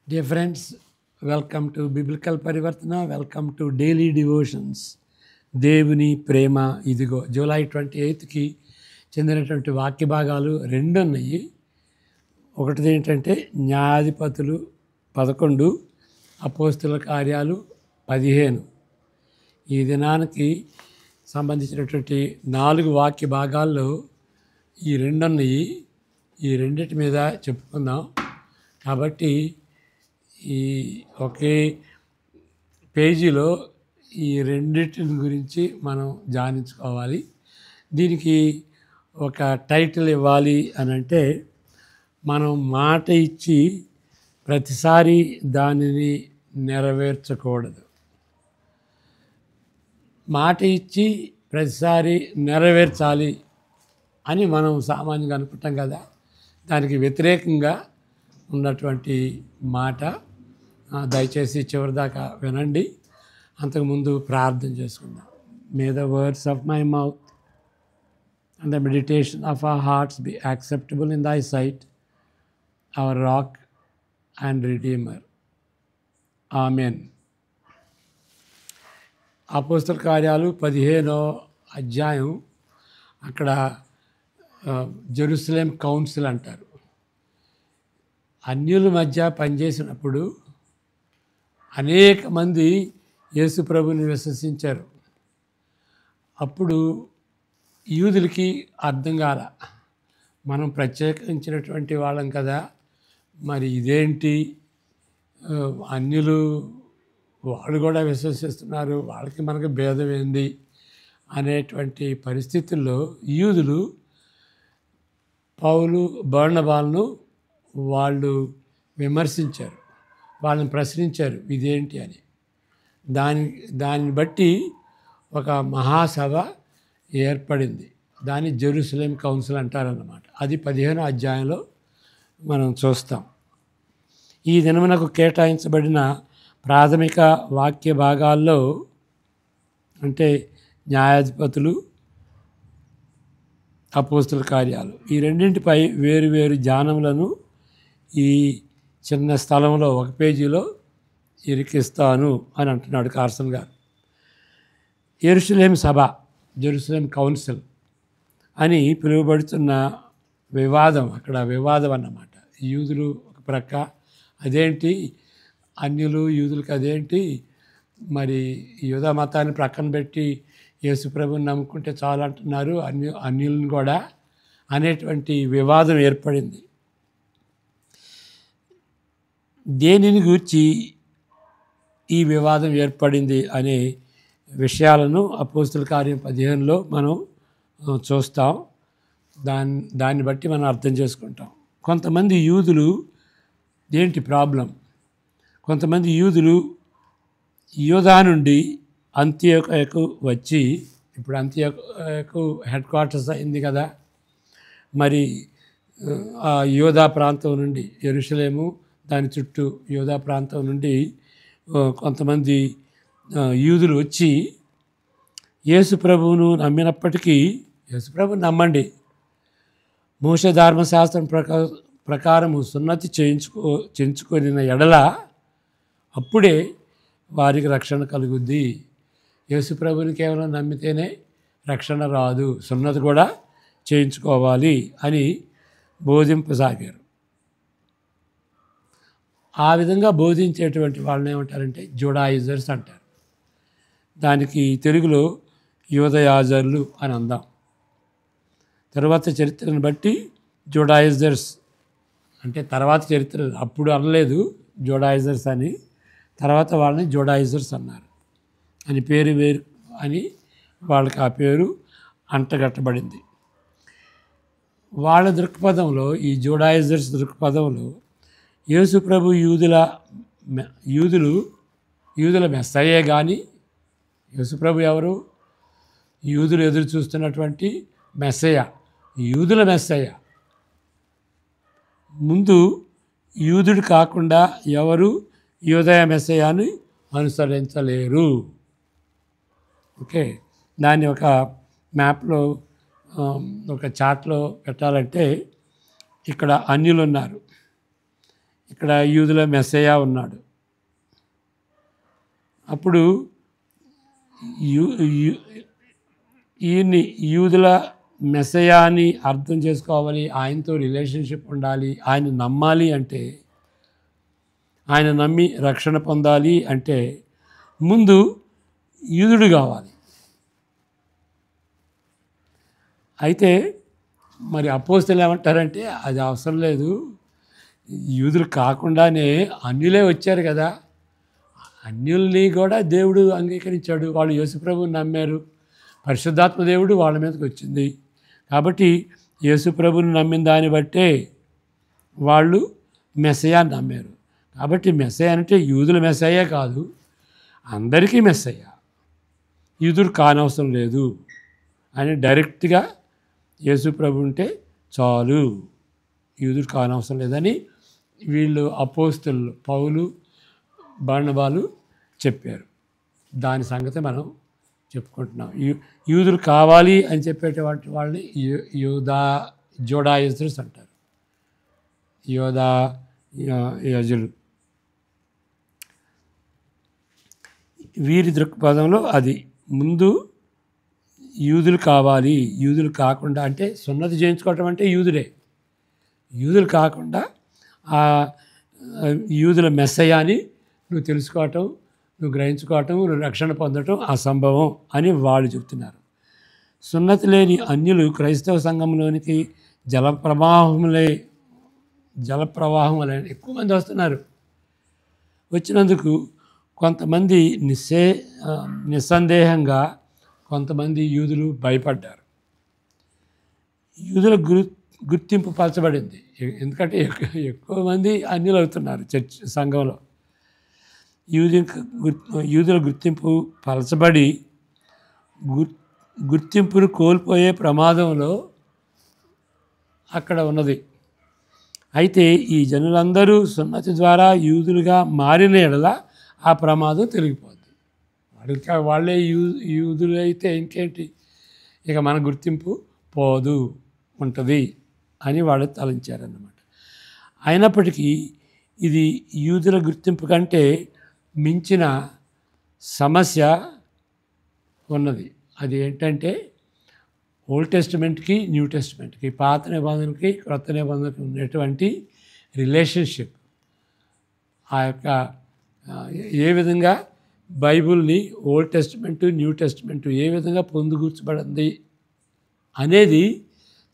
Dear friends, welcome to Biblical Parivartana, welcome to Daily Devotions. దేవుని ప్రేమ ఇదిగో July 28కి చెందినటువంటి వాక్య భాగాలు రెండు ఉన్నాయి. ఒకటిది ఏంటంటే న్యాయాధిపతులు 11, అపోస్తుల కార్యాలు 15. ఈ దినానికి సంబంధించినటువంటి 4 వాక్య భాగాల్లో ఈ రెండు ఉన్నాయి. ఈ రెండిటి మీద చెప్పుకుందాం. కాబట్టి ఈ ఒకే పేజీలో ఈ రెండింటిని గురించి మనం ధ్యానించుకోవాలి. దీనికి ఒక టైటిల్ ఇవ్వాలి అని అంటే, మనం మాట ఇచ్చి ప్రతిసారి దానిని నెరవేర్చకూడదు. మాట ఇచ్చి ప్రతిసారి నెరవేర్చాలి అని మనం సామాన్యంగా అనుకుంటాం కదా. దానికి వ్యతిరేకంగా ఉన్నటువంటి మాట. దయచేసి చివరిదాకా వినండి. అంతకుముందు ప్రార్థన చేసుకుందాం. May the words of my mouth and the meditation of our hearts be acceptable in thy sight, our rock and redeemer. Amen. అపోస్తల కార్యాలు 15వ అధ్యాయం. అక్కడ జెరూసలేం కౌన్సిల్ అంటారు. అన్యుల మధ్య పనిచేసినప్పుడు అనేక మంది యేసు ప్రభుని విశ్వసించారు. అప్పుడు యూదులకి అర్థం కాల, మనం ప్రత్యేకించినటువంటి వాళ్ళం కదా, మరి ఇదేంటి, అన్యులు వాళ్ళు కూడా విశ్వసిస్తున్నారు, వాళ్ళకి మనకి భేదం ఏంది అనేటువంటి పరిస్థితుల్లో యూదులు పౌలు బర్నబాలను వాళ్ళు విమర్శించారు, వాళ్ళని ప్రశ్నించారు ఇదేంటి అని. దాన్ని బట్టి ఒక మహాసభ ఏర్పడింది. దాన్ని జెరూసలేం కౌన్సిల్ అంటారన్నమాట. అది 15వ అధ్యాయంలో మనం చూస్తాం. ఈ దినమునకు కేటాయించబడిన ప్రాథమిక వాక్య భాగాల్లో అంటే న్యాయాధిపతులు, అపోస్తుల కార్యాలు, ఈ రెండింటిపై వేరు వేరు ధ్యానములను ఈ చిన్న స్థలంలో ఒక పేజీలో ఇరికిస్తాను అని అంటున్నాడు కార్సన్ గారు. యెరూషలేం సభ, జెరూసలేం కౌన్సిల్ అని పిలువబడుతున్న వివాదం, అక్కడ వివాదం అన్నమాట. యూదులు ఒక ప్రక్క, అదేంటి అన్యులు యూదులకు అదేంటి, మరి యూదా మతాన్ని ప్రక్కన పెట్టి యేసు ప్రభుని నమ్ముకుంటే చాలు అంటున్నారు అన్యులను కూడా అనేటువంటి వివాదం ఏర్పడింది. దేనిని గూర్చి ఈ వివాదం ఏర్పడింది అనే విషయాలను అపోస్తల కార్యం 15లో మనం చూస్తాం. దాన్ని బట్టి మనం అర్థం చేసుకుంటాం. కొంతమంది యూదులు ఏంటి ప్రాబ్లం, కొంతమంది యూదులు యూదా నుండి అంతియోకయకు వచ్చి, ఇప్పుడు అంతియోకయకు హెడ్ క్వార్టర్స్ అయింది కదా, మరి ఆ యూదా ప్రాంతం నుండి యెరూషలేము దాని చుట్టూ యూదా ప్రాంతం నుండి కొంతమంది యూదులు వచ్చి యేసు ప్రభువును నమ్మినప్పటికీ, యేసు ప్రభువుని నమ్మండి, మోషే ధర్మశాస్త్రం ప్రకారము సున్నతి చేయించుకొనిన ఎడల అప్పుడే వారికి రక్షణ కలుగుద్ది. యేసు ప్రభువుని కేవలం నమ్మితేనే రక్షణ రాదు, సున్నతి కూడా చేయించుకోవాలి అని బోధింపసాగారు. ఆ విధంగా బోధించేటువంటి వాళ్ళని ఏమంటారంటే జుడాయిజర్స్ అంటారు. దానికి తెలుగులో యూదయాజర్లు అని అందాం. తర్వాత చరిత్రను బట్టి జుడాయిజర్స్ అంటే తర్వాత చరిత్ర, అప్పుడు అనలేదు జుడాయిజర్స్ అని, తర్వాత వాళ్ళని జుడాయిజర్స్ అన్నారు. అని పేరు వేరు అని వాళ్ళకి ఆ పేరు అంటగట్టబడింది. వాళ్ళ దృక్పథంలో, ఈ జుడాయిజర్స్ దృక్పథంలో యేసు ప్రభు యూదుల మెస్సయ్యే కానీ, యేసు ప్రభు ఎవరు? యూదులు ఎదురు చూస్తున్నటువంటి మెస్సయ్య, యూదుల మెస్సయ్య. ముందు యూదుడు కాకుండా ఎవరు యూదయ మెస్సయ్యని అనుసరించలేరు. ఓకే, దాన్ని ఒక మ్యాప్లో, ఒక చార్ట్లో పెట్టాలంటే ఇక్కడ అన్యులు ఉన్నారు, ఇక్కడ యూదుల మెస్సయ్య ఉన్నాడు. అప్పుడు ఈయన్ని యూదుల మెస్సయ్య అని అర్థం చేసుకోవాలి, ఆయనతో రిలేషన్షిప్ ఉండాలి, ఆయన నమ్మాలి అంటే, ఆయన నమ్మి రక్షణ పొందాలి అంటే ముందు యూదుడు కావాలి. అయితే మరి అపోస్తలులు ఏమంటారంటే అది అవసరం లేదు, యూదులు కాకుండానే అన్యులే వచ్చారు కదా, అన్యుల్ని కూడా దేవుడు అంగీకరించాడు, వాళ్ళు యేసుప్రభుని నమ్మారు, పరిశుద్ధాత్మ దేవుడు వాళ్ళ మీదకి వచ్చింది. కాబట్టి యేసుప్రభుని నమ్మిన దాన్ని బట్టే వాళ్ళు మెస్సయ్య నమ్మారు. కాబట్టి మెస్సయ్య అంటే యూదుల మెస్సయ్య కాదు, అందరికీ మెస్సయ్య, యూదుడు కానవసరం లేదు అని డైరెక్ట్గా యేసుప్రభు ఉంటే చాలు, యూదుడు కానవసరం లేదని వీళ్ళు అపోస్తలులు పౌలు బర్నబాలు చెప్పారు. దాని సంగతి మనం చెప్పుకుంటున్నాం. యూదులు కావాలి అని చెప్పేటువంటి వాళ్ళని జోడాయిజర్స్ అంటారు, యజులు. వీరి దృక్పథంలో అది ముందు యూదులు కావాలి, యూదులు కాకుండా అంటే సున్నతి చేయించుకోవటం అంటే యూదుడే, యూదులు కాకుండా ఆ యూదుల మెస్సయ్యని నువ్వు తెలుసుకోవటం, నువ్వు గ్రహించుకోవటం, నువ్వు రక్షణ పొందటం అసంభవం అని వాళ్ళు చెప్తున్నారు. సున్నతి లేని అన్యులు క్రైస్తవ సంఘంలోనికి జలప్రవాహం వలె ఎక్కువ మంది వస్తున్నారు. వచ్చినందుకు కొంతమంది నిస్సందేహంగా కొంతమంది యూదులు భయపడ్డారు. యూదుల గుర్తింపు పలచబడింది, ఎందుకంటే ఎక్కువ మంది అన్యులు అవుతున్నారు చర్చ్ సంఘంలో. యూదుల గుర్తింపు పలచబడి గుర్తింపును కోల్పోయే ప్రమాదంలో అక్కడ ఉన్నది. అయితే ఈ జనులందరూ సున్నతి ద్వారా యూదులుగా మారిన ఎడల ఆ ప్రమాదం తొలగిపోద్ది. వాళ్ళే యూదులు అయితే ఇంకేంటి, ఇక మన గుర్తింపు పోదు, ఉంటుంది అని వాళ్ళు తలంచారన్నమాట. అయినప్పటికీ ఇది యూదుల గుర్తింపు కంటే మించిన సమస్య ఉన్నది. అది ఏంటంటే ఓల్డ్ టెస్టిమెంట్కి న్యూ టెస్టిమెంట్కి, పాత నిబంధనకి క్రొత్త నిబంధనకి ఉన్నటువంటి రిలేషన్షిప్, ఆ యొక్క ఏ విధంగా బైబిల్ని ఓల్డ్ టెస్టిమెంట్ న్యూ టెస్టిమెంట్ ఏ విధంగా పొందుగూర్చబడింది అనేది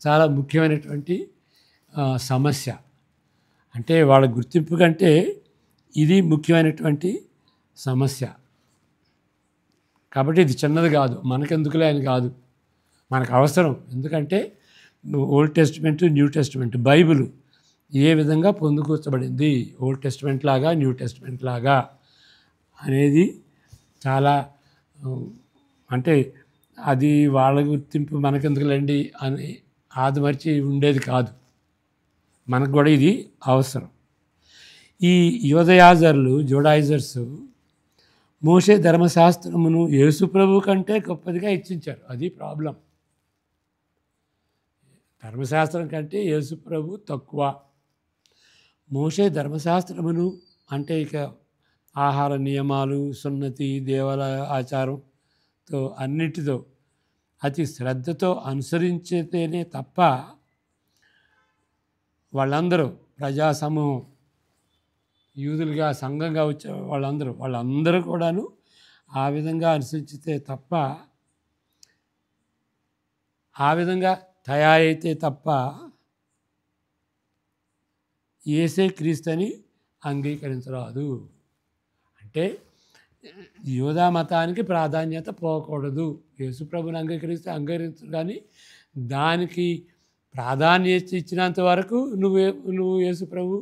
చాలా ముఖ్యమైనటువంటి సమస్య. అంటే వాళ్ళ గుర్తింపు కంటే ఇది ముఖ్యమైనటువంటి సమస్య. కాబట్టి ఇది చిన్నది కాదు, మనకెందుకులే అని కాదు, మనకు అవసరం. ఎందుకంటే old testament new testament bible ఏ విధంగా పొందుకూర్చబడింది, ఓల్డ్ టెస్టిమెంట్ లాగా న్యూ టెస్టిమెంట్ లాగా అనేది చాలా, అంటే అది వాళ్ళ గుర్తింపు మనకెందుకులేండి అని ఆదిమర్చి ఉండేది కాదు, మనకు కూడా ఇది అవసరం. ఈ జోడాయిజర్స్ మోషే ధర్మశాస్త్రమును యేసుప్రభు కంటే గొప్పదిగా హెచ్చించారు. అది ప్రాబ్లం. ధర్మశాస్త్రం కంటే యేసుప్రభు తక్కువ. మోషే ధర్మశాస్త్రమును అంటే ఇక ఆహార నియమాలు, సున్నతి, దేవాలయ ఆచారంతో అన్నిటితో అతి శ్రద్ధతో అనుసరించితేనే తప్ప వాళ్ళందరూ ప్రజా సమూహం, యూదులుగా సంఘంగా వచ్చే వాళ్ళందరూ కూడాను ఆ విధంగా అనుసరించితే తప్ప, ఆ విధంగా తయారైతే తప్ప యేసే క్రీస్తుని అంగీకరించరాదు. అంటే యూదా మతానికి ప్రాధాన్యత పోకూడదు. యేసుప్రభుని అంగీకరించు, కానీ దానికి ప్రాధాన్యత ఇచ్చినంత వరకు నువ్వు యేసుప్రభు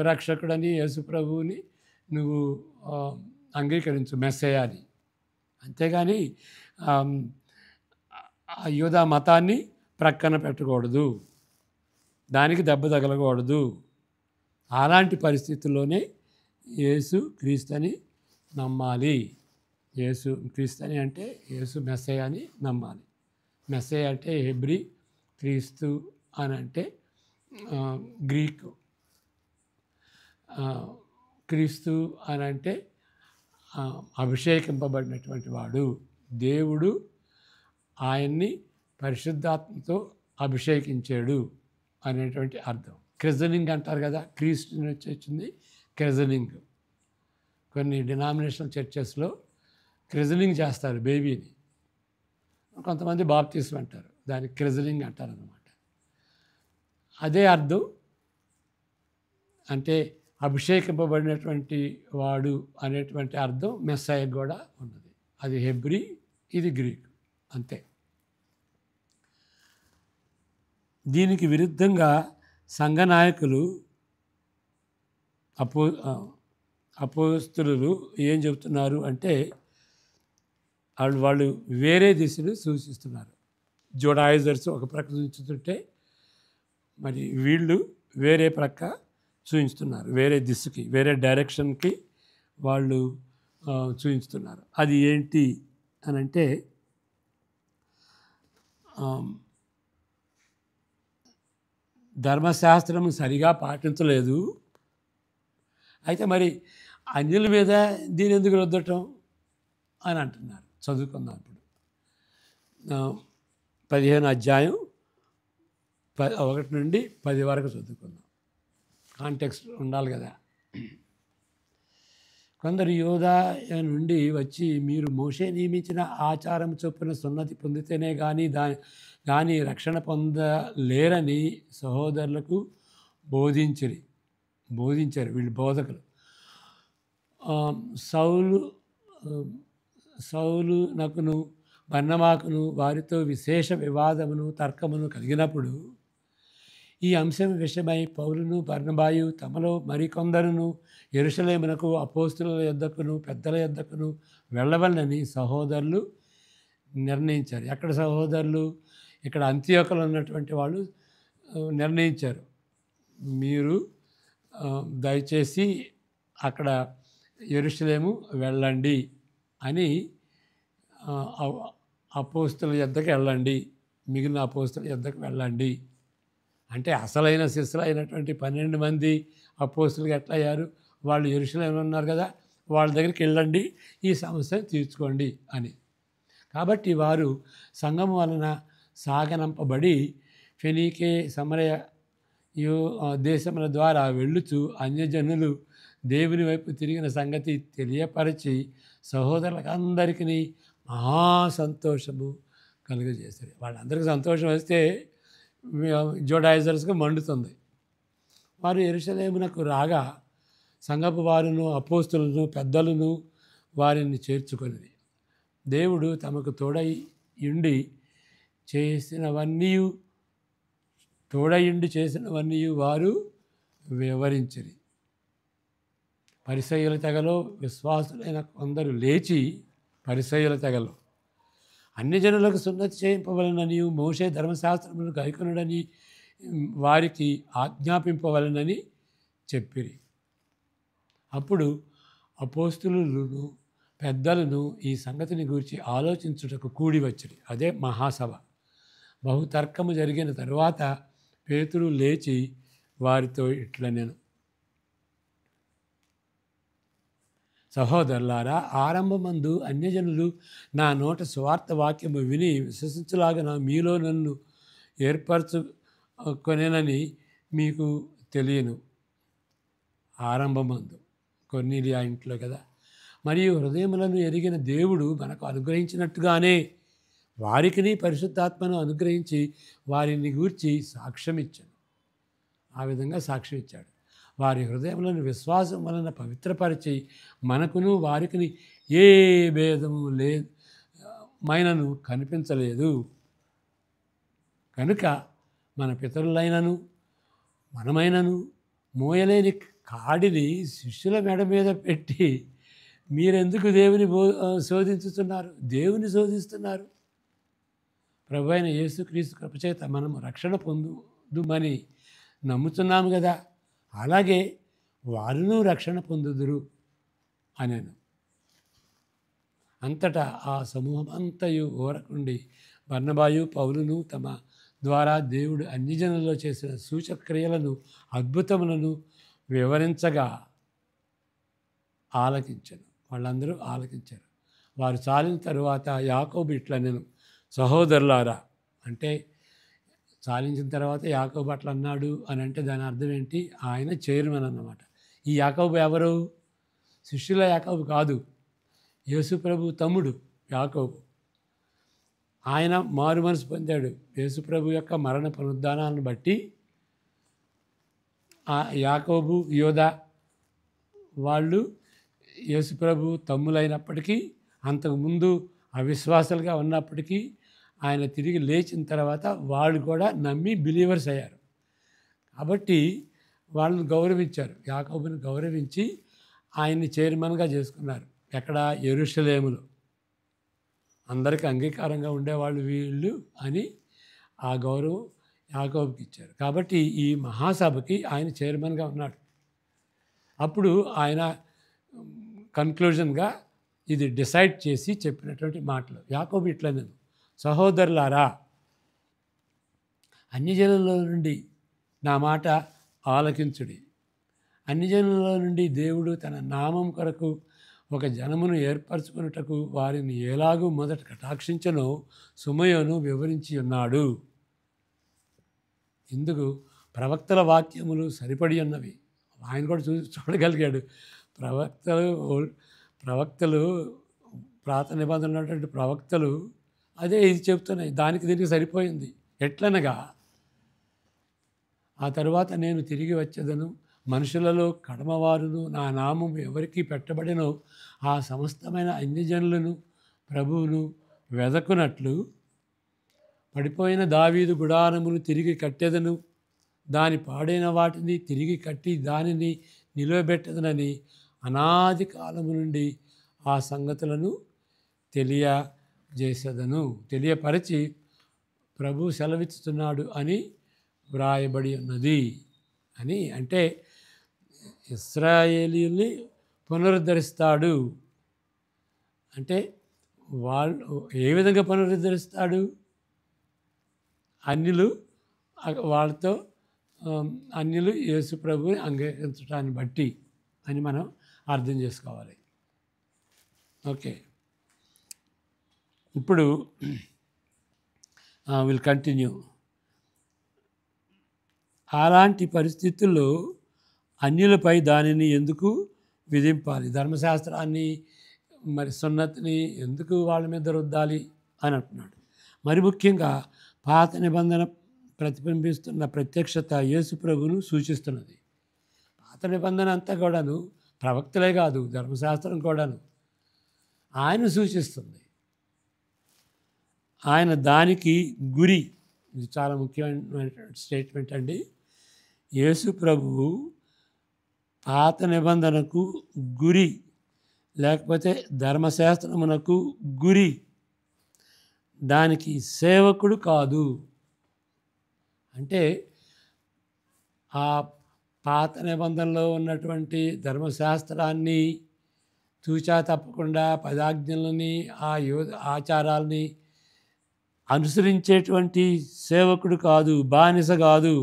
రక్షకుడని, యేసుప్రభుని నువ్వు అంగీకరించు, మెస్సయ్యని. అంతేగాని యూదా మతాన్ని ప్రక్కన పెట్టకూడదు, దానికి దెబ్బ తగలకూడదు. అలాంటి పరిస్థితుల్లోనే యేసు క్రీస్తుని నమ్మాలి. యేసు క్రీస్తుని అంటే యేసు మెస్సయ్య అని నమ్మాలి. మెస్సయ్య అంటే హెబ్రీ, క్రీస్తు అని అంటే గ్రీకు. ఆ, క్రీస్తు అని అంటే అభిషేకింపబడినటువంటి వాడు. దేవుడు ఆయన్ని పరిశుద్ధాత్మతో అభిషేకించాడు అనేటువంటి అర్థం. క్రిజనింగ్ అంటారు కదా, క్రీస్తు నుంచి వచ్చింది క్రిజనింగ్. కొన్ని డినామినేషనల్ చర్చెస్లో క్రిజనింగ్ చేస్తారు బేబీని, కొంతమంది బాప్తిస్మం అంటారు, దాన్ని క్రిజనింగ్ అంటారు అన్నమాట. అదే అర్థం. అంటే అభిషేకింపబడినటువంటి వాడు అనేటువంటి అర్థం మెస్సయ్య కూడా ఉన్నది. అది హెబ్రీ, ఇది గ్రీక్, అంతే. దీనికి విరుద్ధంగా సంఘ నాయకులు అపోస్తలులు ఏం చెబుతున్నారు అంటే వాళ్ళు వేరే దిశను సూచిస్తున్నారు. జోడాయిజర్స్ ఒక ప్రక్క చూస్తుంటే మరి వీళ్ళు వేరే ప్రక్క చూపిస్తున్నారు, వేరే దిశకి, వేరే డైరెక్షన్కి వాళ్ళు చూపిస్తున్నారు. అది ఏంటి అని అంటే ధర్మశాస్త్రం సరిగా పాటించలేదు. అయితే మరి అన్యుల మీద దీని ఎందుకు రుద్దటం అని అంటున్నారు. చదువుకుందాం ఇప్పుడు. 15 అధ్యాయం 1 నుండి 10 వరకు చదువుకుందాం. కాంటెక్స్ట్ ఉండాలి కదా. కొందరు యోదాయ నుండి వచ్చి, మీరు మోషే నియమించిన ఆచారం చొప్పున సున్నతి పొందితేనే కానీ రక్షణ పొందలేరని సహోదరులకు బోధించారు వీళ్ళు బోధకులు. సౌలునకును బర్నబాకును వారితో విశేష వివాదమును తర్కమును కలిగినప్పుడు ఈ అంశం విషయమై పౌలును బర్నబాయు తమలో మరికొందరును యెరూషలేమునకు అపోస్తలుల యొద్దకును పెద్దల యొద్దకును వెళ్ళవలనని సహోదరులు నిర్ణయించారు. ఎక్కడ సహోదరులు? ఇక్కడ అంతియోకలో ఉన్నటువంటి వాళ్ళు నిర్ణయించారు, మీరు దయచేసి అక్కడ యెరూషలేము వెళ్ళండి అని. అపోస్తలుల యొద్దకు వెళ్ళండి, మిగిలిన అపోస్తలుల యొద్దకు వెళ్ళండి అంటే అసలైన శిష్యులు అయినటువంటి 12 మంది అపోస్తలుగా ఎట్లా అయ్యారు? వాళ్ళు యెరూషలేములో ఉన్నారు కదా, వాళ్ళ దగ్గరికి వెళ్ళండి, ఈ సమస్యను తీర్చుకోండి అని. కాబట్టి వారు సంఘం వలన సాగనంపబడి ఫెనీకే సమరయ దేశముల ద్వారా వెళ్ళుచు అన్యజనులు దేవుని వైపు తిరిగిన సంగతి తెలియపరిచి సహోదరులకు అందరికీ మహా సంతోషము కలుగజేశారు. వాళ్ళందరికీ సంతోషం వస్తే జోడాయిజర్స్గా మండుతుంది. వారు యెరూషలేమునకు రాగా సంఘపు వారును అపోస్తలులను పెద్దలను వారిని చేర్చుకొనిది. దేవుడు తమకు తోడయుండి చేసినవన్నీ వారు వివరించిరి. పరిసయ్యుల తెగలో విశ్వాసులైన కొందరు లేచి, పరిసయ్యుల తెగలో అన్ని జనులకు సున్నతి చేయింపవలనని మోషే ధర్మశాస్త్రమును గైకొనుడని వారికి ఆజ్ఞాపింపవలనని చెప్పిరి. అప్పుడు అపోస్తలులను పెద్దలను ఈ సంగతిని గురించి ఆలోచించుటకు కూడి వచ్చిరి. అదే మహాసభ. బహుతర్కము జరిగిన తరువాత పేతురు లేచి వారితో ఇట్లనెను, సహోదరులారా, ఆరంభమందు అన్యజనులు నా నోట సువార్త వాక్యము విని విశ్వసించులాగా మీలో నన్ను ఏర్పరచుకొనేనని మీకు తెలియను. ఆరంభమందు కొర్నేలియా ఇంట్లో కదా. మరియు హృదయములను ఎరిగిన దేవుడు మనకు అనుగ్రహించినట్టుగానే వారికిని పరిశుద్ధాత్మను అనుగ్రహించి వారిని గూర్చి సాక్ష్యమిచ్చాను. ఆ విధంగా సాక్ష్యం ఇచ్చాడు. వారి హృదయములను విశ్వాసం వలన పవిత్రపరిచి మనకును వారికిని ఏ భేదము మైనను కనిపించలేదు. కనుక మన పితరులైనను మనమైనను మోయలేని కాడిని శిష్యుల మెడ మీద పెట్టి మీరెందుకు దేవుని శోధించుతున్నారు? దేవుని శోధిస్తున్నారు. ప్రభు అయిన యేసుక్రీస్తు కృపచేత మనము రక్షణ పొందుమని నమ్ముతున్నాము కదా, అలాగే వారును రక్షణ పొందుదురు అనేను. అంతటా ఆ సమూహం అంతయు ఓరకుండి బర్నబాయు పౌలును తమ ద్వారా దేవుడు అన్ని జనుల్లో చేసిన సూచక్రియలను అద్భుతములను వివరించగా ఆలకించెను. వాళ్ళందరూ ఆలకించారు. వారు చాలిన తరువాత యాకోబు ఇట్లా నేను సహోదరులారా, అంటే చాలించిన తర్వాత యాకోబు అట్లా అన్నాడు అని అంటే దాని అర్థం ఏంటి? ఆయన చైర్మన్ అన్నమాట. ఈ యాకోబు ఎవరు? శిష్యుల యాకోబు కాదు, యేసు ప్రభు తమ్ముడు యాకోబు. ఆయన మారు మనసు పొందాడు. యేసు ప్రభు యొక్క మరణ పునరుద్ధానాలను బట్టి ఆ యాకోబు, యోధా వాళ్ళు యేసు ప్రభు తమ్ములైనప్పటికీ, అంతకుముందు అవిశ్వాసాలుగా ఉన్నప్పటికీ ఆయన తిరిగి లేచిన తర్వాత వాళ్ళు కూడా నమ్మి బిలీవర్స్ అయ్యారు. కాబట్టి వాళ్ళని గౌరవించారు. యాకోబుని గౌరవించి ఆయన్ని చైర్మన్గా చేసుకున్నారు. ఎక్కడ? యెరూషలేములో. అందరికీ అంగీకారంగా ఉండేవాళ్ళు వీళ్ళు అని ఆ గౌరవం యాకోబుకి ఇచ్చారు. కాబట్టి ఈ మహాసభకి ఆయన చైర్మన్గా ఉన్నాడు. అప్పుడు ఆయన కన్క్లూజన్గా ఇది డిసైడ్ చేసి చెప్పినటువంటి మాటలు. యాకోబు ఇట్లా నేను సహోదరులారా, అన్యజనుల నుండి నా మాట ఆలకించుడి. అన్యజనుల నుండి దేవుడు తన నామం కొరకు ఒక జనమును ఏర్పరచుకున్నటకు వారిని ఎలాగూ మొదట కటాక్షించనో సుమయోను వివరించి ఉన్నాడు. ఇందుకు ప్రవక్తల వాక్యములు సరిపడి ఉన్నవి. ఆయన కూడా చూడగలిగాడు. ప్రవక్తలు ప్రాత నిబంధనలు ఉన్నటువంటి ప్రవక్తలు అదే ఇది చెప్తున్నాయి. దానికి దీనికి సరిపోయింది. ఎట్లనగా, ఆ తరువాత నేను తిరిగి వచ్చేదను, మనుషులలో కడమవారును నా నామం ఎవరికి పెట్టబడినో ఆ సమస్తమైన అన్యజనులను ప్రభువును వెదకునట్లు పడిపోయిన దావీదు గుడారమును తిరిగి కట్టెదను, దాని పాడైన వాటిని తిరిగి కట్టి దానిని నిలవబెట్టదనని అనాది కాలము నుండి ఆ సంగతులను తెలియపరచి ప్రభు సెలవిస్తున్నాడు అని వ్రాయబడి ఉన్నది అని. అంటే ఇశ్రాయేలీయుల్ని పునరుద్ధరిస్తాడు. అంటే వాళ్ళు ఏ విధంగా పునరుద్ధరిస్తాడు? అన్యులు యేసు ప్రభువుని అంగీకరించడాన్ని బట్టి అని మనం అర్థం చేసుకోవాలి. ఓకే, ఇప్పుడు విల్ కంటిన్యూ. అలాంటి పరిస్థితుల్లో అన్యులపై దానిని ఎందుకు విధింపాలి? ధర్మశాస్త్రాన్ని మరి సున్నతిని ఎందుకు వాళ్ళ మీద రుద్దాలి అని అంటున్నాడు. మరి ముఖ్యంగా పాత నిబంధన ప్రతిబింబిస్తున్న ప్రత్యక్షత యేసు ప్రభువును సూచిస్తున్నది. పాత నిబంధన అంతా కూడాను ప్రవక్తలే కాదు, ధర్మశాస్త్రం కూడాను ఆయన సూచిస్తుంది. ఆయన దానికి గురి. ఇది చాలా ముఖ్యమైన స్టేట్మెంట్ అండి. యేసు ప్రభువు పాత నిబంధనకు గురి, లేకపోతే ధర్మశాస్త్రమునకు గురి, దానికి సేవకుడు కాదు. అంటే ఆ పాత నిబంధనలో ఉన్నటువంటి ధర్మశాస్త్రాన్ని తూచా తప్పకుండా పదాజ్ఞలని ఆచారాలని అనుసరించేటువంటి సేవకుడు కాదు, బానిస కాదు.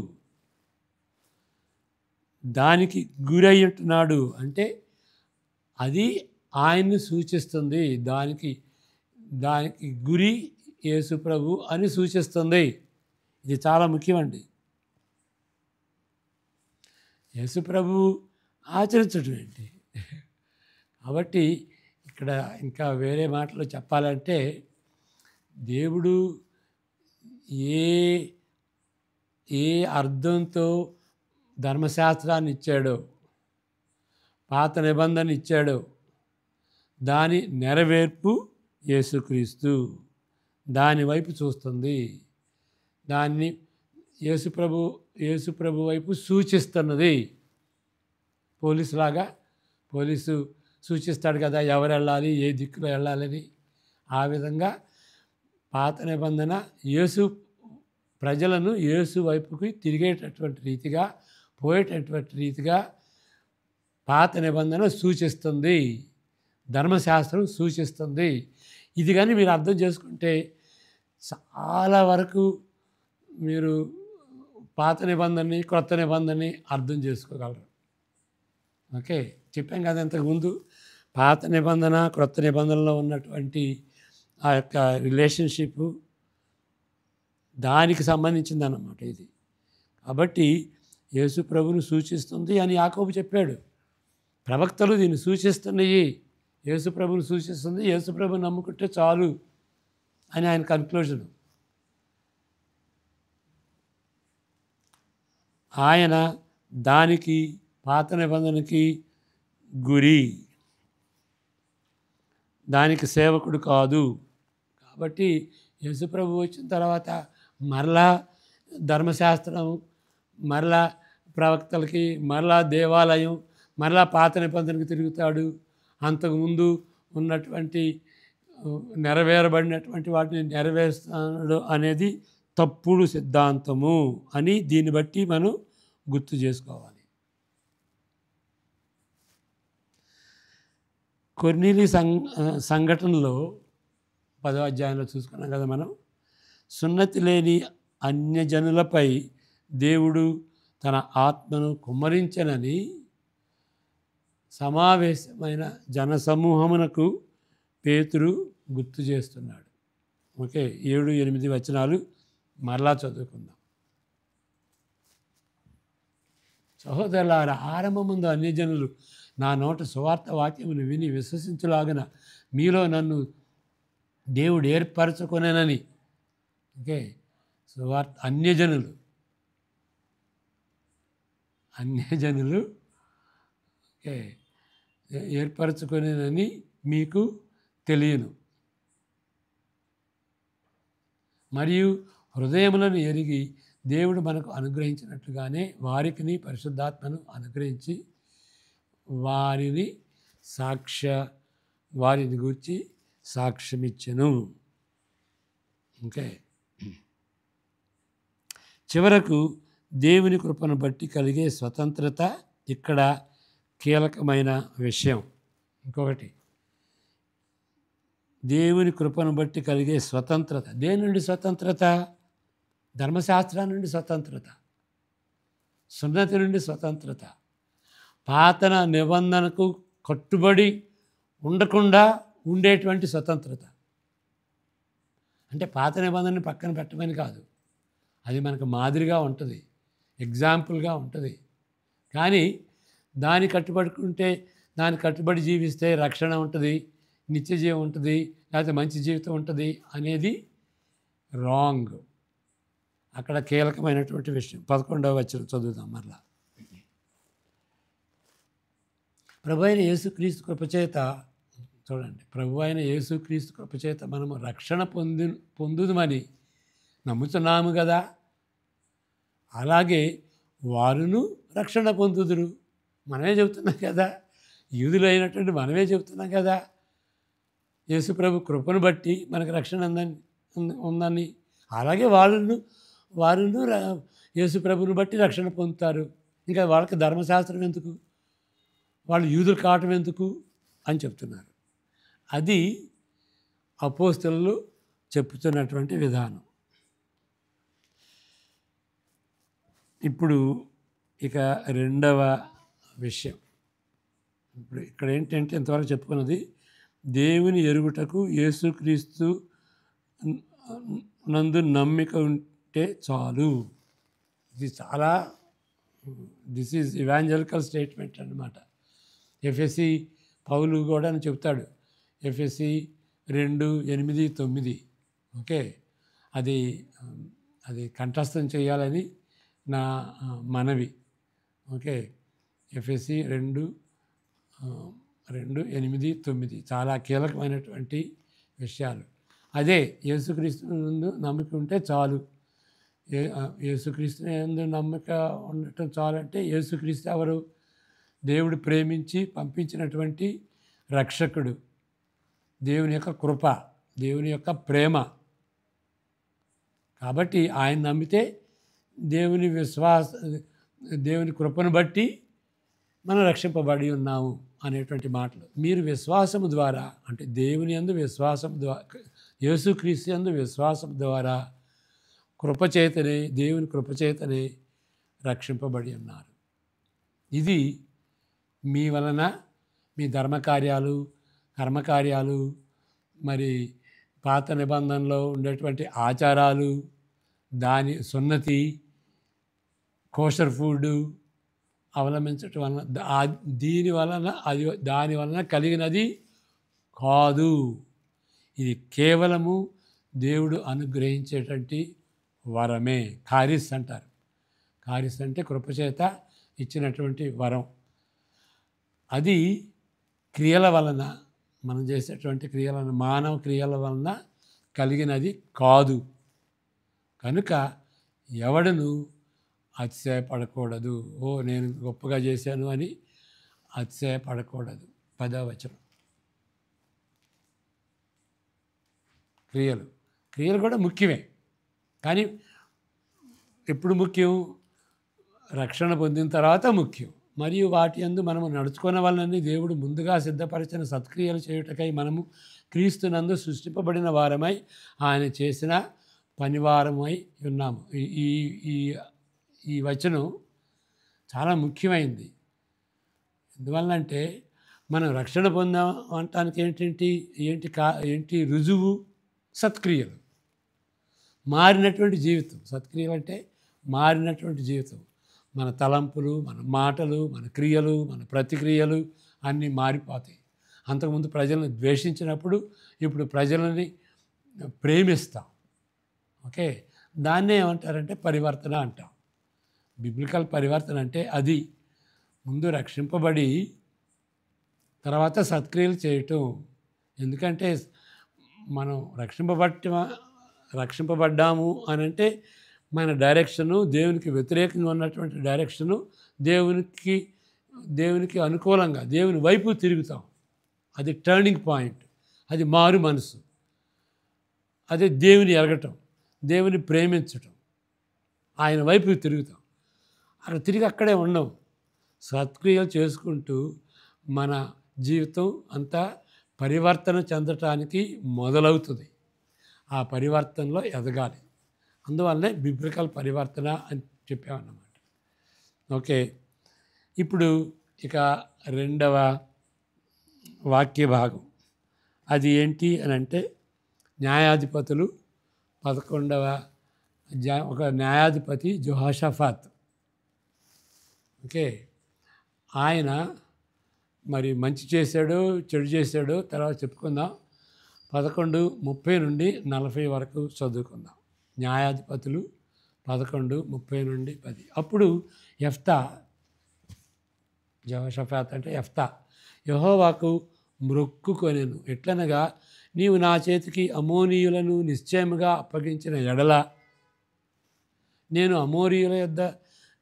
దానికి గురై ఉంటున్నాడు. అంటే అది ఆయన్ని సూచిస్తుంది. దానికి గురి యేసు ప్రభు అని సూచిస్తుంది. ఇది చాలా ముఖ్యమండి. యేసు ప్రభు ఆచరించడం ఏంటి? కాబట్టి ఇక్కడ ఇంకా వేరే మాటలు చెప్పాలంటే, దేవుడు ఏ అర్థంతో ధర్మశాస్త్రాన్ని ఇచ్చాడో, పాత నిబంధన ఇచ్చాడో, దాని నెరవేర్పు యేసుక్రీస్తు. దాని వైపు చూస్తుంది. దాన్ని యేసు ప్రభు వైపు సూచిస్తున్నది. పోలీసు సూచిస్తాడు కదా, ఎవరు వెళ్ళాలి, ఏ దిక్కులో వెళ్ళాలని. ఆ విధంగా పాత నిబంధన ప్రజలను యేసు వైపుకి తిరిగేటటువంటి రీతిగా, పోయేటటువంటి రీతిగా పాత నిబంధన సూచిస్తుంది, ధర్మశాస్త్రం సూచిస్తుంది. ఇది కానీ మీరు అర్థం చేసుకుంటే చాలా వరకు మీరు పాత నిబంధనని, క్రొత్త నిబంధనని అర్థం చేసుకోగలరు. ఓకే, చెప్పాం కదా ఇంతకుముందు. పాత నిబంధన క్రొత్త నిబంధనలో ఉన్నటువంటి ఆ యొక్క రిలేషన్షిప్ దానికి సంబంధించింది అన్నమాట ఇది. కాబట్టి యేసు ప్రభువును సూచిస్తుంది అని యాకోబు చెప్పాడు. ప్రవక్తలు దీన్ని సూచిస్తున్నాయి, యేసు ప్రభువును సూచిస్తుంది, యేసు ప్రభువుని నమ్ముకుంటే చాలు అని ఆయన కన్క్లూజన్. ఆయన దానికి పాత నిబంధనకి గురి, దానికి సేవకుడు కాదు. కాబట్టి యేసుప్రభు వచ్చిన తర్వాత మరలా ధర్మశాస్త్రం, మరలా ప్రవక్తలకి, మరలా దేవాలయం, మరలా పాత నిబంధనకి తిరుగుతాడు. అంతకుముందు ఉన్నటువంటి నెరవేరబడినటువంటి వాటిని నెరవేరుస్తాడు అనేది తప్పుడు సిద్ధాంతము అని దీన్ని బట్టి మనం గుర్తు చేసుకోవాలి. కొర్నేలి సంఘటనలో 10వ అధ్యాయంలో చూసుకున్నాం కదా మనం. సున్నతి లేని అన్యజనులపై దేవుడు తన ఆత్మను కుమ్మరించనని సమావేశమైన జనసమూహమునకు పేతురు గుర్తు చేస్తున్నాడు. ఓకే, 7-8 వచనాలు మరలా చదువుకుందాం. సహోదరులారా, ఆరంభముందు అన్యజనులు నా నోట సువార్త వాక్యమును విని విశ్వసించులాగన మీలో నన్ను దేవుడు ఏర్పరచుకొనేనని. ఓకే, సువార్త అన్యజనులు ఓకే ఏర్పరచుకొనేనని మీకు తెలియను, మరియు హృదయములను ఎరిగి దేవుడు మనకు అనుగ్రహించినట్లుగానే వారికి పరిశుద్ధాత్మను అనుగ్రహించి వారిని గూర్చి సాక్ష్యమిచ్చెను. ఓకే, చివరకు దేవుని కృపను బట్టి కలిగే స్వతంత్రత ఇక్కడ కీలకమైన విషయం. ఇంకొకటి, దేవుని కృపను బట్టి కలిగే స్వతంత్రత. దేని నుండి స్వతంత్రత? ధర్మశాస్త్రం నుండి స్వతంత్రత, సున్నతి నుండి స్వతంత్రత, పాత నిబంధనకు కట్టుబడి ఉండకుండా ఉండేటువంటి స్వతంత్రత. అంటే పాత నిబంధనని పక్కన పెట్టమని కాదు, అది మనకు మాదిరిగా ఉంటుంది, ఎగ్జాంపుల్గా ఉంటుంది. కానీ దాని కట్టుబడి జీవిస్తే రక్షణ ఉంటుంది, నిత్యజీవం ఉంటుంది, లేకపోతే మంచి జీవితం ఉంటుంది అనేది రాంగ్. అక్కడ కీలకమైనటువంటి విషయం. 11వ వచనం చదువుదాం మరలా. ప్రభు అయిన యేసుక్రీస్తు కృపచేత, చూడండి, ప్రభు అయిన యేసుక్రీస్తు కృపచేత మనము రక్షణ పొందుదమని నమ్ముతున్నాము కదా, అలాగే వారును రక్షణ పొందుదురు. మనమే చెబుతున్నాం కదా, యూదులైనటువంటి మనమే చెబుతున్నాం కదా, యేసు ప్రభు కృపను బట్టి మనకు రక్షణ ఉందని. అలాగే వారును యేసు ప్రభుని బట్టి రక్షణ పొందుతారు. ఇంకా వాళ్ళకి ధర్మశాస్త్రం ఎందుకు, వాళ్ళు యూదులు కావటం ఎందుకు అని చెప్తున్నారు. అది అపోస్తలులు చెప్తున్నటువంటి విధానం. ఇప్పుడు ఇక రెండవ విషయం. ఇప్పుడు ఇక్కడ ఏంటంటే ఇంతవరకు చెప్పుకున్నది దేవుని ఎరుగుటకు యేసుక్రీస్తు నందు నమ్మిక ఉంటే చాలు. ఇది చాలా దిస్ ఈజ్ ఇవాంజలికల్ స్టేట్మెంట్ అన్నమాట. ఎఫెసీ పౌలు కూడా అని చెప్తాడు, ఎఫెసీ 2:8-9. ఓకే, అది కంఠస్థం చేయాలని నా మనవి. ఓకే, ఎఫెసీ 2:8-9 చాలా కీలకమైనటువంటి విషయాలు. అదే యేసుక్రీస్తు నందు నమ్మిక ఉంటే చాలు. యేసుక్రీస్తు నందు నమ్మిక ఉండటం చాలంటే యేసుక్రీస్తు ఎవరు? దేవుడు ప్రేమించి పంపించినటువంటి రక్షకుడు, దేవుని యొక్క కృప, దేవుని యొక్క ప్రేమ. కాబట్టి ఆయన నమ్మితే దేవుని కృపను బట్టి మనం రక్షింపబడి ఉన్నాము అనేటువంటి మాటలు. మీరు విశ్వాసము ద్వారా, అంటే దేవుని యందు విశ్వాసం ద్వారా, యేసుక్రీస్తు యందు విశ్వాసం ద్వారా కృపచేతనే, దేవుని కృపచేతనే రక్షింపబడి ఉన్నారు. ఇది మీ వలన మీ ధర్మకార్యాలు, కర్మకార్యాలు, మరి పాత నిబంధనలో ఉండేటువంటి ఆచారాలు, దాని సున్నతి, కోషర్ ఫుడ్ అవలంబించటం వలన దీని వలన అది దాని వలన కలిగినది కాదు. ఇది కేవలము దేవుడు అనుగ్రహించేటువంటి వరమే. కారిస్ అంటారు. కారిస్ అంటే కృపచేత ఇచ్చినటువంటి వరం. అది క్రియల వలన, మనం చేసేటువంటి క్రియల వలన, మానవ క్రియల వలన కలిగినది కాదు. కనుక ఎవడును అతిశయపడకూడదు. నేను గొప్పగా చేశాను అని అతిశయపడకూడదు. 10వ వచనం. క్రియలు కూడా ముఖ్యమే. కానీ ఎప్పుడు ముఖ్యం? రక్షణ పొందిన తర్వాత ముఖ్యం. మరియు వాటి యందు మనము నడుచుకున్న వలనని దేవుడు ముందుగా సిద్ధపరిచిన సత్క్రియలు చేయుటకై మనము క్రీస్తునందు సృష్టింపబడిన వారమై ఆయన చేసిన పనివారమై ఉన్నాము. ఈ ఈ ఈ వచనం చాలా ముఖ్యమైనది. ఎందువల్లంటే మనం రక్షణ పొందాం అనటానికి ఏంటి రుజువు? సత్క్రియలు, మారినటువంటి జీవితం. సత్క్రియలు అంటే మారినటువంటి జీవితం. మన తలంపులు, మన మాటలు, మన క్రియలు, మన ప్రతిక్రియలు అన్నీ మారిపోతాయి. అంతకుముందు ప్రజలను ద్వేషించినప్పుడు ఇప్పుడు ప్రజలని ప్రేమిస్తాం. ఓకే, దాన్నే ఏమంటారంటే పరివర్తన అంటాం. బిబ్లికల్ పరివర్తన అంటే అది. ముందు రక్షింపబడి తర్వాత సత్క్రియలు చేయటం. ఎందుకంటే మనం రక్షింపబడ్డాము అని అంటే మన డైరెక్షను, దేవునికి వ్యతిరేకంగా ఉన్నటువంటి డైరెక్షను, దేవునికి అనుకూలంగా దేవుని వైపు తిరుగుతాం. అది టర్నింగ్ పాయింట్. అది మారు మనసు. అదే దేవుని ఎరగటం, దేవుని ప్రేమించటం, ఆయన వైపు తిరుగుతాం. అక్కడ తిరిగి అక్కడే ఉన్నాం. సత్క్రియలు చేసుకుంటూ మన జీవితం అంతా పరివర్తన చెందటానికి మొదలవుతుంది. ఆ పరివర్తనలో ఎదగాలి. అందువల్లనే బిబ్లికల్ పరివర్తన అని చెప్పామన్నమాట. ఓకే, ఇప్పుడు ఇక 2వ వాక్య భాగం. అది ఏంటి అని అంటే న్యాయాధిపతులు 11వ ఒక న్యాయాధిపతి జెహోషాఫాత్. ఓకే, ఆయన మరి మంచి చేశాడో చెడు చేశాడో తర్వాత చెప్పుకుందాం. 11:30 నుండి 40 వరకు చదువుకుందాం. న్యాయాధిపతులు 11:30 నుండి 10. అప్పుడు యెఫ్తా, జెహోషాఫాత్ అంటే యెఫ్తా, యెహోవాకు మ్రొక్కుకొనెను. ఎట్లనగా, నీవు నా చేతికి అమోనీయులను నిశ్చయముగా అప్పగించిన ఎడల నేను అమోరీయుల యొద్ద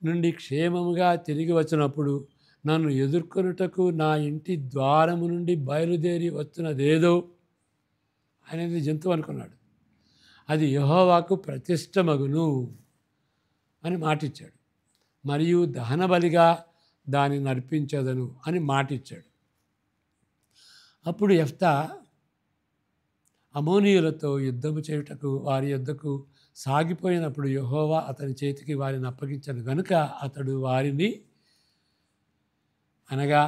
నుండి క్షేమముగా తిరిగి వచ్చినప్పుడు నన్ను ఎదుర్కొనుటకు నా ఇంటి ద్వారము నుండి బయలుదేరి వచ్చినదేదో అనేది జంతువు అనుకున్నాడు. అది యెహోవాకు ప్రతిష్టమగును అని మాటిచ్చాడు. మరియు దహన బలిగా దాన్ని నర్పించదను అని మాటిచ్చాడు. అప్పుడు యెఫ్తా అమోనీయులతో యుద్ధము చేయుటకు వారి యొద్దకు సాగిపోయినప్పుడు యెహోవా అతని చేతికి వారిని అప్పగించను గనుక అతడు వారిని, అనగా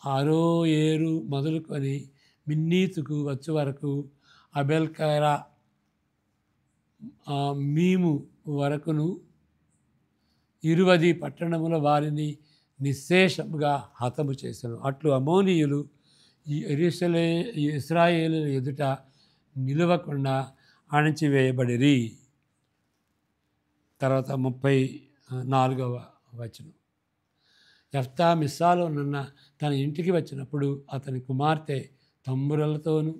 అరోయేరు మొదలుకొని మిన్నీతుకు వచ్చే వరకు అబెల్కైరా మీము వరకును 20 పట్టణముల వారిని నిశ్శేషముగా హతము చేశాను. అట్లు అమోనీయులు ఇశ్రాయేలు ఎదుట నిలవకుండా అణచివేయబడిరి. తర్వాత 34వ వచనం. యెఫ్తా మిస్సాలో నున్న తన ఇంటికి వచ్చినప్పుడు అతని కుమార్తె తంబురలతోనూ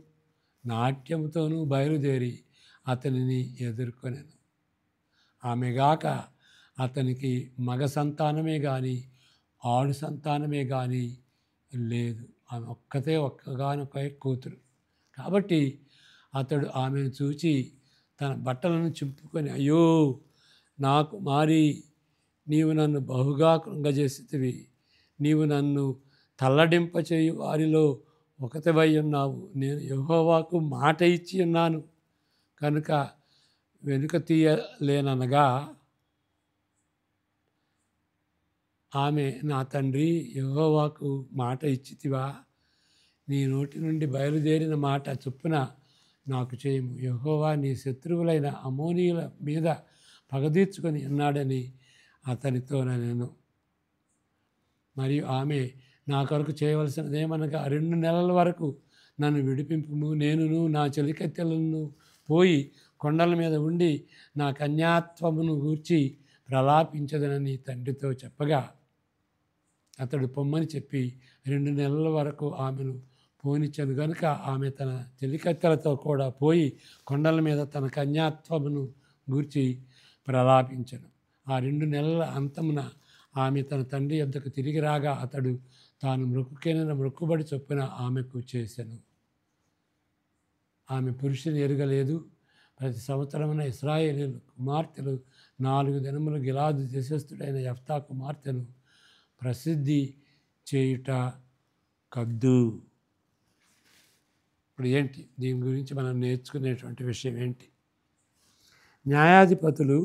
నాట్యముతోనూ బయలుదేరి అతనిని ఎదుర్కొనెను. ఆమెగాక అతనికి మగ సంతానమే కానీ ఆడు సంతానమే కానీ లేదు. ఆమె ఒక్కగానొక్క కూతురు. కాబట్టి అతడు ఆమెను చూచి తన బట్టలను చింపుకొని, అయ్యో నా కుమారి, నీవు నన్ను బహుగా కృంగజేసితివి. నీవు నన్ను తల్లడింపచేయు వారిలో ఒకతివై ఉన్నావు. నేను యెహోవాకు మాట ఇచ్చి ఉన్నాను కనుక వెనుక తీయలేననగా ఆమె, నా తండ్రి యెహోవాకు మాట ఇచ్చితివా, నీ నోటి నుండి బయలుదేరిన మాట చొప్పున నాకు చేయము. యెహోవా నీ శత్రువులైన అమోనీయుల మీద పగదీర్చుకొని ఉన్నాడని అతనితో నేను. మరియు ఆమె, నా కొరకు చేయవలసినదేమనగా 2 నెలల వరకు నన్ను విడిపింపుము, నేనును నా చెలికత్తెలను పోయి కొండల మీద ఉండి నా కన్యాత్వమును గూర్చి ప్రలాపించదనని తండ్రితో చెప్పగా, అతడు పొమ్మని చెప్పి 2 నెలల వరకు ఆమెను పోనిచ్చాను గనుక ఆమె తన చెలికత్తెలతో కూడా పోయి కొండల మీద తన కన్యాత్వమును గూర్చి ప్రలాపించను. ఆ 2 నెలల అంతమున ఆమె తన తండ్రి యొద్దకు తిరిగి రాగా అతడు తాను మొక్కుకొనిన మొక్కుబడి చొప్పున ఆమెకు చేసెను. ఆమె పురుషుని ఎరుగలేదు. ప్రతి సంవత్సరమున ఇశ్రాయేలీయుల కుమార్తెలు 4 దినములు గిలాదు దేశస్థుడైన యెఫ్తా కుమార్తెను ప్రసిద్ధి చేయుట కద్దు. ఇప్పుడు ఏంటి దీని గురించి మనం నేర్చుకునేటువంటి విషయం ఏంటి? న్యాయాధిపతులు,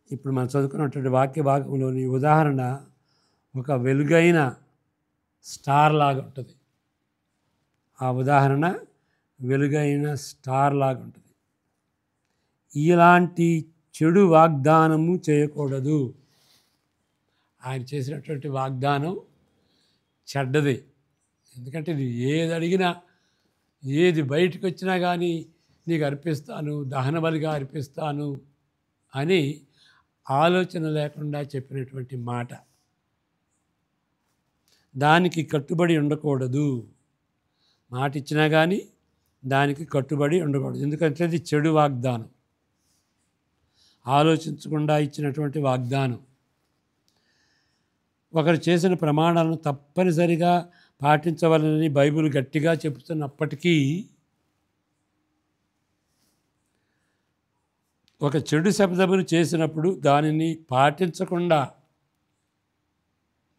ఇప్పుడు మనం చదువుకున్నటువంటి వాక్య భాగంలోని ఉదాహరణ ఒక వెలుగైన స్టార్ లాగా ఉంటుంది. ఆ ఉదాహరణ వెలుగైన స్టార్ లాగా ఉంటుంది. ఇలాంటి చెడు వాగ్దానము చేయకూడదు. ఆయన చేసినటువంటి వాగ్దానం చెడ్డది. ఎందుకంటే నువ్వు ఏది అడిగినా, ఏది బయటకు వచ్చినా కానీ నీకు అర్పిస్తాను, దహన బలిగా అర్పిస్తాను అని ఆలోచన లేకుండా చెప్పినటువంటి మాట. దానికి కట్టుబడి ఉండకూడదు. మాట ఇచ్చినా కానీ దానికి కట్టుబడి ఉండకూడదు. ఎందుకంటే అది చెడు వాగ్దానం, ఆలోచించకుండా ఇచ్చినటువంటి వాగ్దానం. ఒకరు చేసిన ప్రమాణాలను తప్పనిసరిగా పాటించవాలని బైబిల్ గట్టిగా చెబుతున్నప్పటికీ ఒక చెడు శబ్దమును చేసినప్పుడు దానిని పాటించకుండా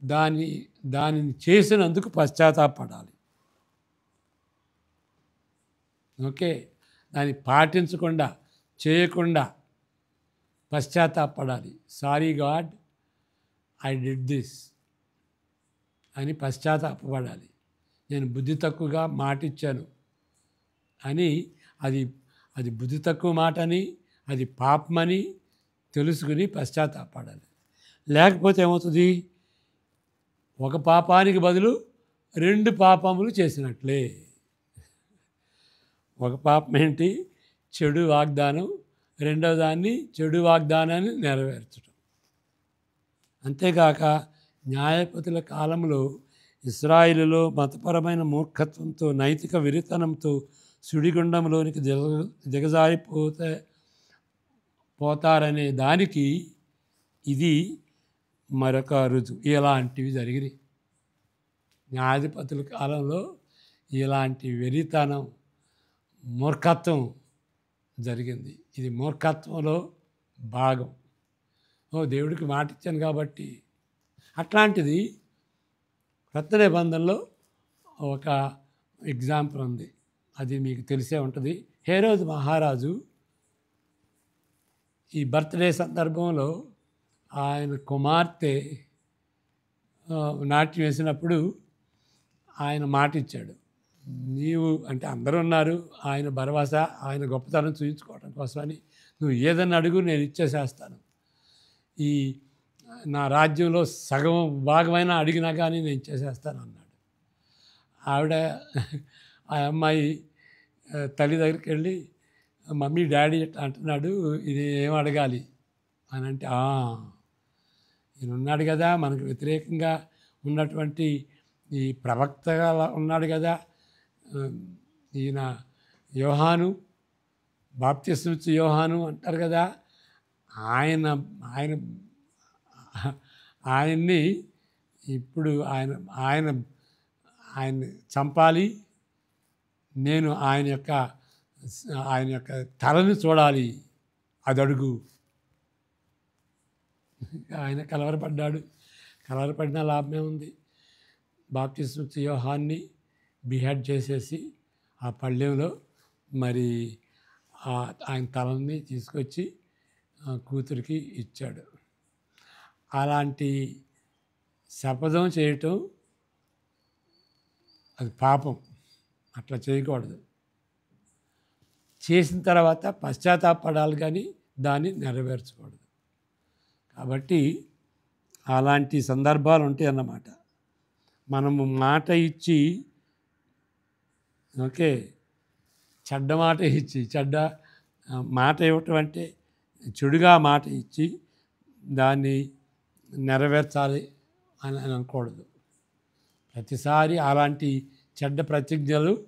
దానిని చేసినందుకు పశ్చాత్తాపడాలి. ఓకే, దాన్ని పాటించకుండా చేయకుండా పశ్చాత్తాపడాలి. Sorry god, I did this అని పశ్చాత్తాపడాలి. నేను బుద్ధి తక్కువగా మాట ఇచ్చాను అని, అది బుద్ధి తక్కువ మాట అని, అది పాపమని తెలుసుకుని పశ్చాత్తాపడాలి. లేకపోతే ఏమవుతుంది? ఒక పాపానికి బదులు 2 పాపములు చేసినట్లే. ఒక పాపం ఏంటి? చెడు వాగ్దానం. రెండవ దాన్ని చెడు వాగ్దానాన్ని నెరవేర్చడం. అంతేకాక న్యాయపతుల కాలంలో ఇశ్రాయేలులో మతపరమైన మూర్ఖత్వంతో, నైతిక వెరితనంతో సుడిగుండంలోనికి దిగజారిపోతారనే దానికి ఇది మరొక రుజువు. ఇలాంటివి జరిగినాయి. న్యాయాధిపతుల కాలంలో ఇలాంటి వెరితనం, మూర్ఖత్వం జరిగింది. ఇది మూర్ఖత్వంలో భాగం. దేవుడికి మాట ఇచ్చాను కాబట్టి. అట్లాంటిది కొత్త నిబంధనలో ఒక ఎగ్జాంపుల్ ఉంది. అది మీకు తెలిసే ఉంటుంది. హేరోదు మహారాజు ఈ బర్త్డే సందర్భంలో ఆయన కుమార్తె నాట్యం వేసినప్పుడు ఆయన మాట ఇచ్చాడు. నీవు అంటే అందరూ ఉన్నారు, ఆయన భరవసా, ఆయన గొప్పతనం చూపించుకోవడం కోసమని, నువ్వు ఏదన్నా అడుగు నేను ఇచ్చేసేస్తాను, ఈ నా రాజ్యంలో సగం భాగమైనా అడిగినా కానీ నేను ఇచ్చేసేస్తాను అన్నాడు. ఆవిడ, ఆ అమ్మాయి తల్లి దగ్గరికి వెళ్ళి, మమ్మీ డాడీ ఇట్లా అంటున్నాడు, ఇది ఏం అడగాలి అని అంటే, ఈయన ఉన్నాడు కదా, మనకు వ్యతిరేకంగా ఉన్నటువంటి ఈ ప్రవక్తగా ఉన్నాడు కదా, ఈయన యోహాను, బాప్తిస్మిచ్చు యోహాను అంటారు కదా, ఆయన్ని ఇప్పుడు ఆయన్ని చంపాలి, నేను ఆయన యొక్క తలని చూడాలి, అది అడుగు. ఆయన కలవరపడ్డాడు. కలవరపడిన లాభమే ఉంది. బాప్తిస్మిచ్చు యోహాన్ని బిహెడ్ చేసేసి ఆ పళ్ళెంలో మరి ఆయన తలని తీసుకొచ్చి కూతురికి ఇచ్చాడు. అలాంటి శపథం చేయటం అది పాపం. అట్లా చేయకూడదు. చేసిన తర్వాత పశ్చాత్తాపడాలి కానీ దాన్ని నెరవేర్చకూడదు. కాబట్టి అలాంటి సందర్భాలు ఉంటాయి అన్నమాట. మనము మాట ఇచ్చి ఓకే, చెడ్డ మాట ఇచ్చి మాట ఇవ్వటం అంటే చెడుగా మాట ఇచ్చి దాన్ని నెరవేర్చాలి అని అనకూడదు. ప్రతిసారి అలాంటి చెడ్డ ప్రతిజ్ఞలు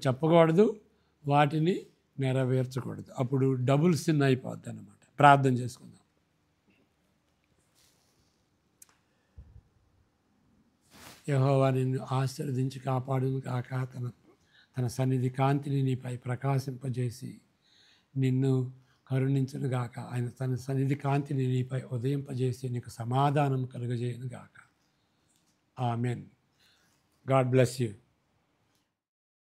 చెప్పకూడదు, వాటిని నెరవేర్చకూడదు. అప్పుడు డబుల్ సిన్ అయిపోద్ది అన్నమాట. ప్రార్థన చేసుకుందాం. యెహోవా నిన్ను ఆశీర్వదించి కాపాడును కాక, తన సన్నిధి కాంతిని నీపై ప్రకాశింపజేసి నిన్ను కరుణించును గాక. ఆయన తన సన్నిధి కాంతిని నీపై ఉదయింపజేసి నీకు సమాధానం కలుగజేయును గాక. ఆమెన్. God bless you.